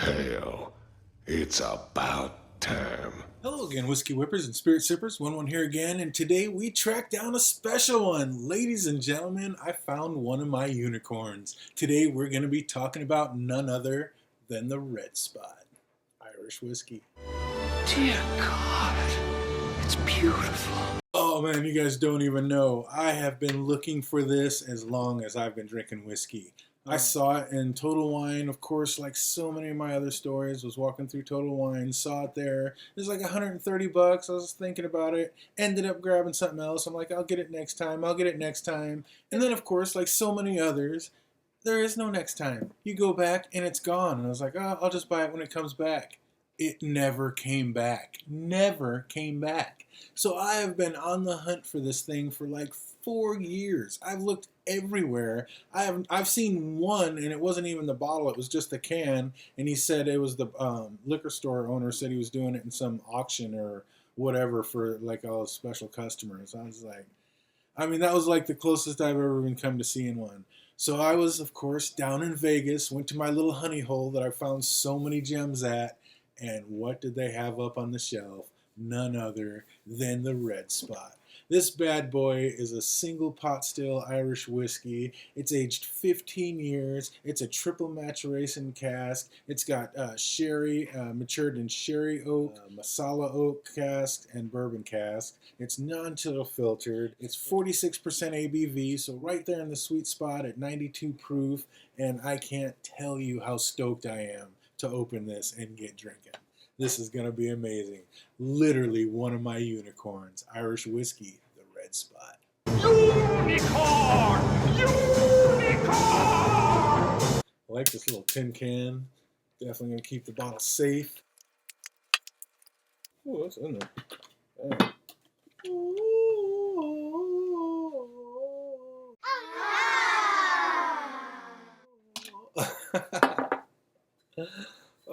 Hell, it's about time. Hello again, Whiskey Whippers and Spirit Sippers. One here again, and today we tracked down a special one. Ladies and gentlemen, I found one of my unicorns. Today we're going to be talking about none other than the Red Spot Irish whiskey. Dear God, it's beautiful. Oh man, you guys don't even know. I have been looking for this as long as I've been drinking whiskey. I saw it in Total Wine, of course, like so many of my other stories. Was walking through Total Wine, saw it there. It was like 130 bucks. I was thinking about it, ended up grabbing something else. I'm like, I'll get it next time. I'll get it next time. And then, of course, like so many others, there is no next time. You go back and it's gone. And I was like, oh, I'll just buy it when it comes back. It never came back. Never came back. So I have been on the hunt for this thing for like 4 years. I've looked everywhere. I've seen one, and it wasn't even the bottle. It was just the can. And he said it was the liquor store owner said he was doing it in some auction or whatever for like all his special customers. I was like, I mean, that was like the closest I've ever been come to seeing one. So I was, of course, down in Vegas, went to my little honey hole that I found so many gems at, and what did they have up on the shelf? None other than the Red Spot. This bad boy is a single pot still Irish whiskey. It's aged 15 years. It's a triple maturation cask. It's got sherry, matured in sherry oak, masala oak cask, and bourbon cask. It's non-chill filtered. It's 46% ABV, so right there in the sweet spot at 92 proof. And I can't tell you how stoked I am to open this and get drinking. This is going to be amazing. Literally one of my unicorns. Irish whiskey, the Red Spot. Unicorn! Unicorn! I like this little tin can. Definitely going to keep the bottle safe. Oh, what's in there?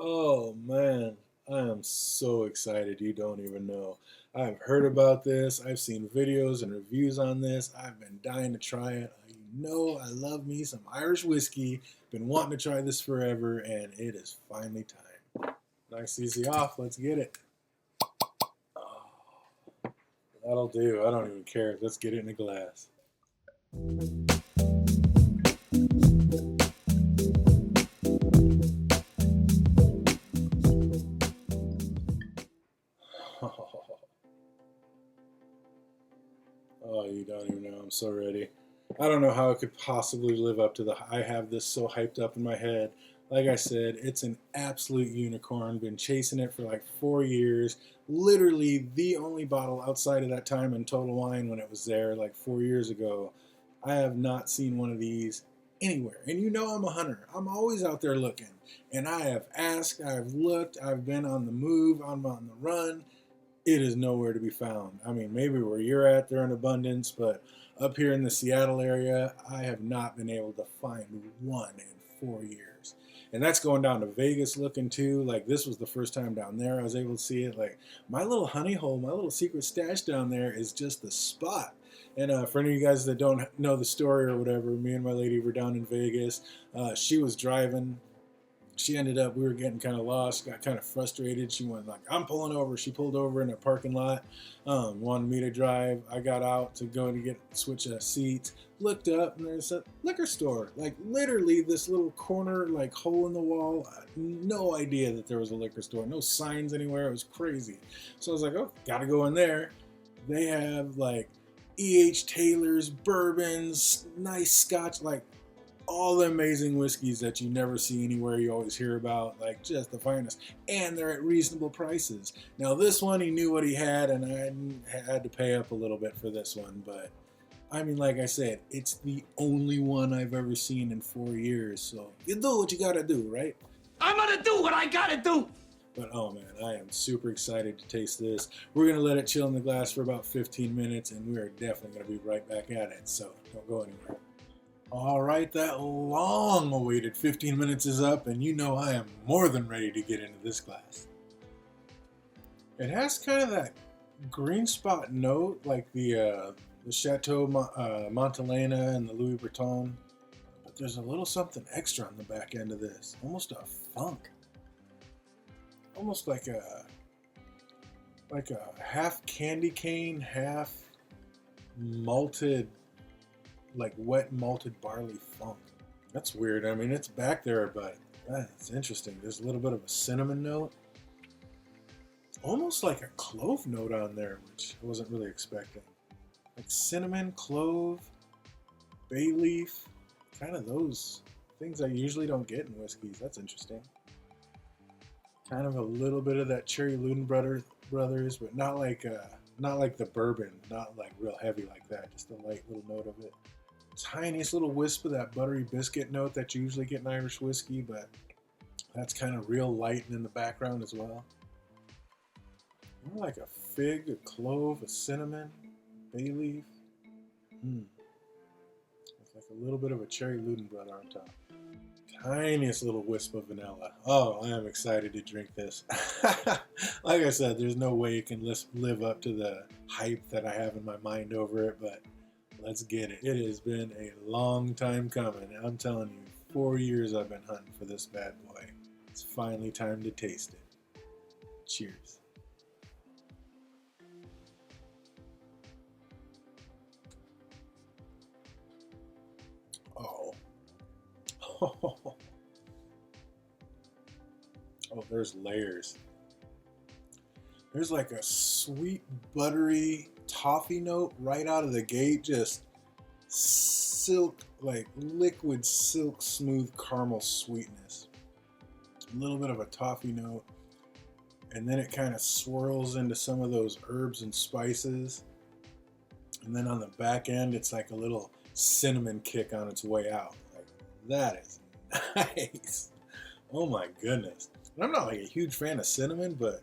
Oh man, I am so excited you don't even know. I've heard about this, I've seen videos and reviews on this, I've been dying to try it. You know I love me some Irish whiskey, been wanting to try this forever, and it is finally time. Nice easy off, let's get it. Oh, that'll do, I don't even care, let's get it in a glass. Oh, you don't even know. I'm so ready. I don't know how it could possibly live up to I have this so hyped up in my head. Like I said, it's an absolute unicorn. Been chasing it for like 4 years. Literally the only bottle outside of that time in Total Wine when it was there like 4 years ago. I have not seen one of these anywhere. And you know I'm a hunter. I'm always out there looking. And I have asked, I've looked, I've been on the move, I'm on the run. It is nowhere to be found. I mean, maybe where you're at, they're in abundance, but up here in the Seattle area, I have not been able to find one in 4 years. And that's going down to Vegas looking too. Like, this was the first time down there I was able to see it. Like, my little honey hole, my little secret stash down there is just the spot. And for any of you guys that don't know the story or whatever, me and my lady were down in Vegas. She was driving. She ended up, we were getting kind of lost, got kind of frustrated. She went like, I'm pulling over. She pulled over in a parking lot, wanted me to drive. I got out to go to switch seats, looked up, and there's a liquor store. Like literally this little corner, like hole in the wall. No idea that there was a liquor store. No signs anywhere. It was crazy. So I was like, oh, gotta go in there. They have like E.H. Taylor's, bourbons, nice scotch, like all the amazing whiskeys that you never see anywhere, you always hear about, like just the finest, and they're at reasonable prices. Now this one, he knew what he had, and I had to pay up a little bit for this one, but I mean, like I said, it's the only one I've ever seen in 4 years, so you do what you gotta do, right? I'm gonna do what I gotta do! But oh man, I am super excited to taste this. We're gonna let it chill in the glass for about 15 minutes, and we are definitely gonna be right back at it, so don't go anywhere. All right, that long-awaited 15 minutes is up, and you know I am more than ready to get into this glass. It has kind of that green spot note, like the Chateau Montelena and the Louis Vuitton, but there's a little something extra on the back end of this, almost a funk. almost like a half candy cane, half malted, like wet malted barley funk. That's weird. I mean, it's back there, but that's interesting. There's a little bit of a cinnamon note, almost like a clove note on there, which I wasn't really expecting. Like cinnamon, clove, bay leaf, kind of those things I usually don't get in whiskeys. That's interesting. Kind of a little bit of that Cherry Loudon Brothers, but not like the bourbon, not like real heavy like that. Just a light little note of it. Tiniest little wisp of that buttery biscuit note that you usually get in Irish whiskey, but that's kind of real light and in the background as well. More like a fig, a clove, a cinnamon, bay leaf. It's like a little bit of a Cherry Loudon Brother on top. Tiniest little wisp of vanilla. Oh, I am excited to drink this. Like I said, there's no way it can live up to the hype that I have in my mind over it, but let's get it. It has been a long time coming. I'm telling you, 4 years I've been hunting for this bad boy. It's finally time to taste it. Cheers. Oh. Oh, there's layers. There's like a sweet, buttery toffee note right out of the gate. Just silk, like liquid silk smooth caramel sweetness. A little bit of a toffee note. And then it kind of swirls into some of those herbs and spices. And then on the back end, it's like a little cinnamon kick on its way out. Like, that is nice. Oh my goodness. And I'm not like a huge fan of cinnamon, but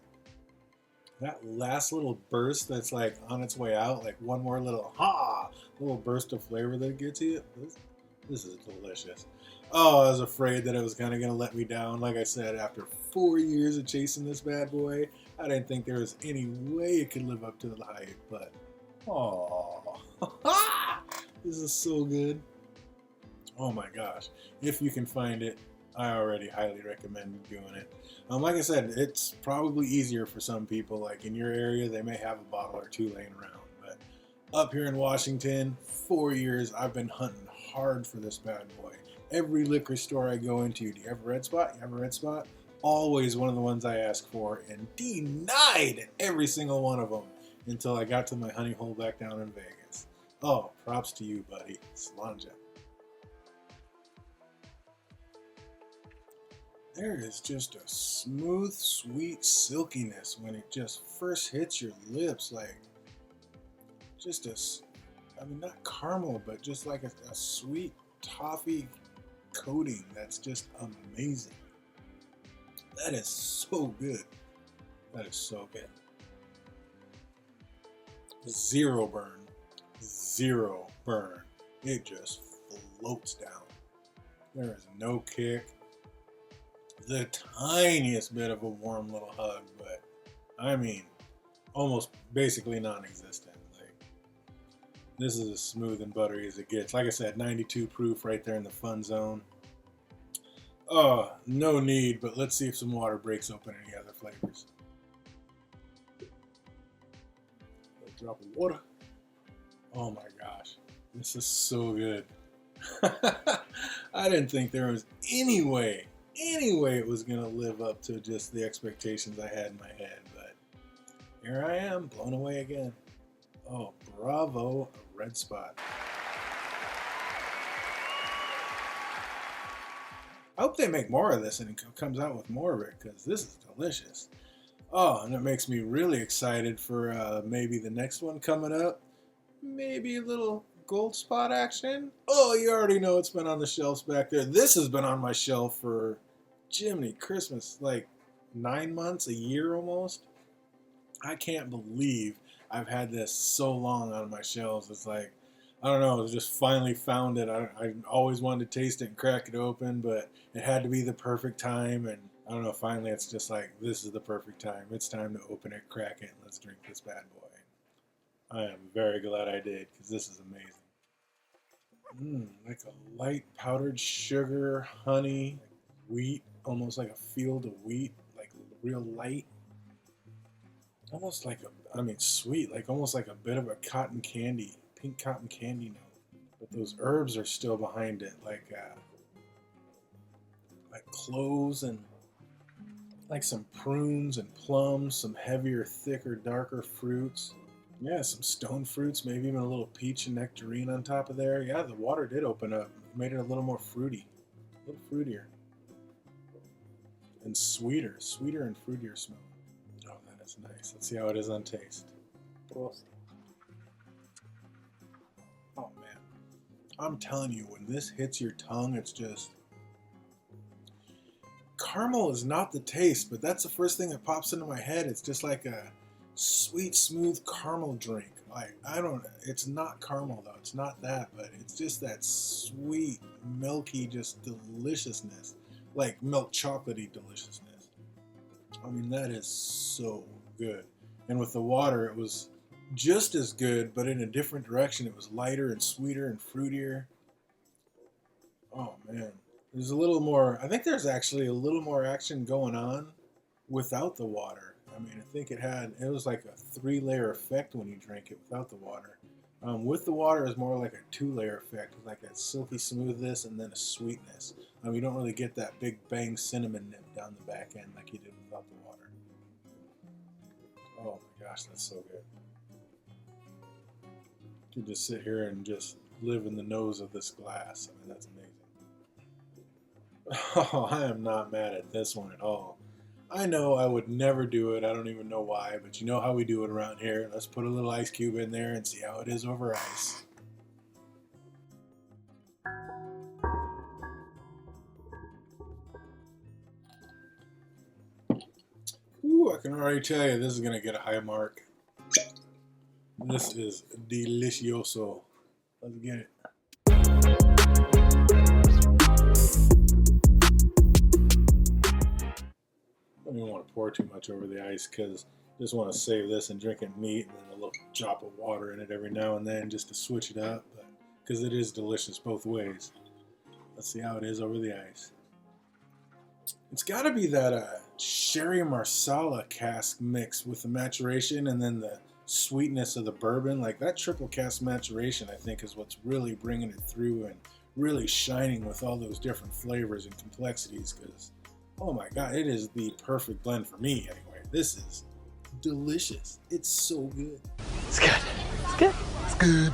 that last little burst that's like on its way out, like one more little little burst of flavor that it gets you. This is delicious. Oh, I was afraid that it was kind of going to let me down. Like I said, after 4 years of chasing this bad boy, I didn't think there was any way it could live up to the hype, but oh, this is so good. Oh my gosh. If you can find it, I already highly recommend doing it. Like I said, it's probably easier for some people. Like in your area, they may have a bottle or two laying around. But up here in Washington, 4 years, I've been hunting hard for this bad boy. Every liquor store I go into, do you have a red spot? You have a red spot? Always one of the ones I ask for, and denied every single one of them until I got to my honey hole back down in Vegas. Oh, props to you, buddy. Slanja. There is just a smooth, sweet silkiness when it just first hits your lips. Like, just not caramel, but just like a sweet toffee coating that's just amazing. That is so good. That is so good. Zero burn. Zero burn. It just floats down. There is no kick. The tiniest bit of a warm little hug, but I mean, almost basically non-existent. Like, this is as smooth and buttery as it gets. Like I said, 92 proof right there in the fun zone. Oh, no need, but let's see if some water breaks open any other flavors. A drop of water. Oh my gosh, this is so good. I didn't think there was any way it was going to live up to just the expectations I had in my head, but here I am, blown away again. Oh, bravo, a red spot. I hope they make more of this and it comes out with more of it, because this is delicious. Oh, and it makes me really excited for maybe the next one coming up. Maybe a little gold spot action. Oh, you already know it's been on the shelves back there. This has been on my shelf for Jiminy Christmas, like 9 months, a year almost. I can't believe I've had this so long on my shelves. It's like, I don't know, I just finally found it. I always wanted to taste it and crack it open, but it had to be the perfect time, and I don't know, finally it's just like, this is the perfect time. It's time to open it, crack it, and let's drink this bad boy. I am very glad I did, because this is amazing. Like a light powdered sugar, honey, wheat, almost like a field of wheat, like real light. Almost like sweet, like almost like a bit of a cotton candy, pink cotton candy note. But those herbs are still behind it, like cloves and like some prunes and plums, some heavier, thicker, darker fruits. Yeah, some stone fruits, maybe even a little peach and nectarine on top of there. Yeah, the water did open up, made it a little more fruity, a little fruitier. And sweeter and fruitier smell. Oh, that is nice. Let's see how it is on taste. Oh man, I'm telling you, when this hits your tongue, it's just caramel is not the taste, but that's the first thing that pops into my head. It's just like a sweet, smooth caramel drink. Like, it's not caramel though. It's not that, but it's just that sweet, milky, just deliciousness. Like milk chocolatey deliciousness. I mean, that is so good. And with the water, it was just as good, but in a different direction. It was lighter and sweeter and fruitier. Oh man. There's a little more, I think there's actually a little more action going on without the water. I mean, I think it was like a 3-layer effect when you drank it without the water. With the water, it's more like a 2-layer effect, like that silky smoothness and then a sweetness. You don't really get that big bang cinnamon nip down the back end like you did without the water. Oh my gosh, that's so good. You can just sit here and just live in the nose of this glass. I mean, that's amazing. Oh, I am not mad at this one at all. I know I would never do it. I don't even know why, but you know how we do it around here. Let's put a little ice cube in there and see how it is over ice. Ooh, I can already tell you this is going to get a high mark. This is delicioso. Let's get it. I don't even want to pour too much over the ice because I just want to save this and drink it neat, and then a little drop of water in it every now and then just to switch it up, because it is delicious both ways. Let's see how it is over the ice. It's got to be that sherry marsala cask mix with the maturation and then the sweetness of the bourbon. Like that triple cask maturation, I think, is what's really bringing it through and really shining with all those different flavors and complexities, because oh my god, it is the perfect blend for me anyway. This is delicious. It's so good. It's good. It's good. It's good.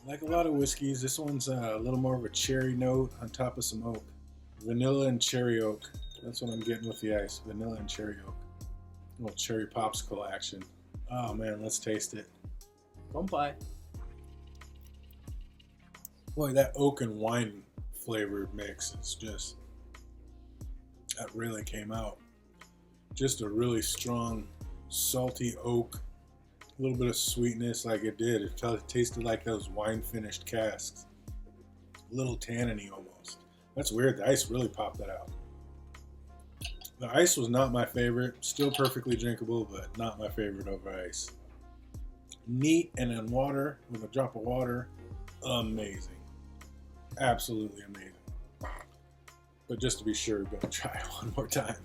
Like a lot of whiskeys, this one's a little more of a cherry note on top of some oak. Vanilla and cherry oak. That's what I'm getting with the ice. Vanilla and cherry oak. A little cherry popsicle action. Oh man, let's taste it. Come by. Boy, that oak and wine flavored mix is just, that really came out. Just a really strong salty oak, a little bit of sweetness like it did. It tasted like those wine finished casks. A little tanniny almost. That's weird. The ice really popped that out. The ice was not my favorite. Still perfectly drinkable, but not my favorite over ice. Neat and in water with a drop of water. Amazing. Absolutely amazing. But just to be sure, we're going to try it one more time.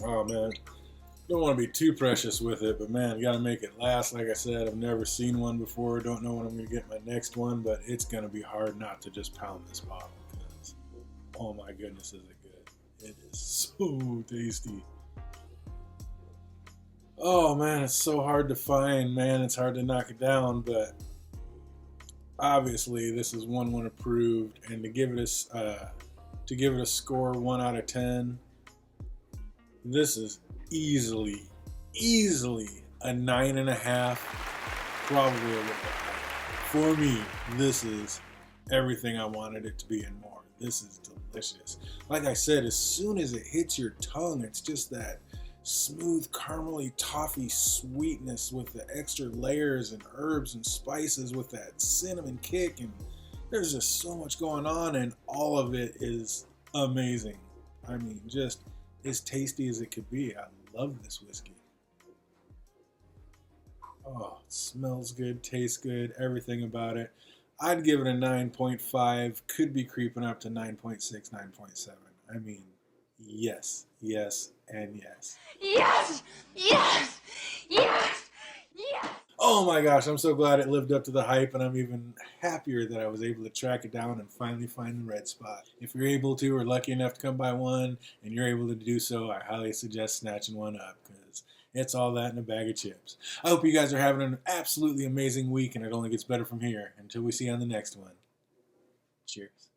Oh man, don't want to be too precious with it, but man, you got to make it last. Like I said, I've never seen one before. Don't know when I'm going to get my next one, but it's going to be hard not to just pound this bottle, because oh my goodness, is it good. It is so tasty. Oh man, it's so hard to find, man. It's hard to knock it down, but obviously this is 1-1 approved, and to give it a score 1 out of 10, this is easily a 9.5, probably a little bit higher. For me, this is everything I wanted it to be and more. This is delicious. Like I said, as soon as it hits your tongue, it's just that smooth caramely toffee sweetness with the extra layers and herbs and spices with that cinnamon kick, and there's just so much going on, and all of it is amazing. I mean, just as tasty as it could be. I love this whiskey. Oh, it smells good, tastes good, everything about it. I'd give it a 9.5. Could be creeping up to 9.6, 9.7. I mean, yes, yes, and yes. Yes! Yes! Yes! Yes! Oh my gosh, I'm so glad it lived up to the hype, and I'm even happier that I was able to track it down and finally find the red spot. If you're able to or lucky enough to come by one and you're able to do so, I highly suggest snatching one up because it's all that in a bag of chips. I hope you guys are having an absolutely amazing week, and it only gets better from here. Until we see you on the next one. Cheers.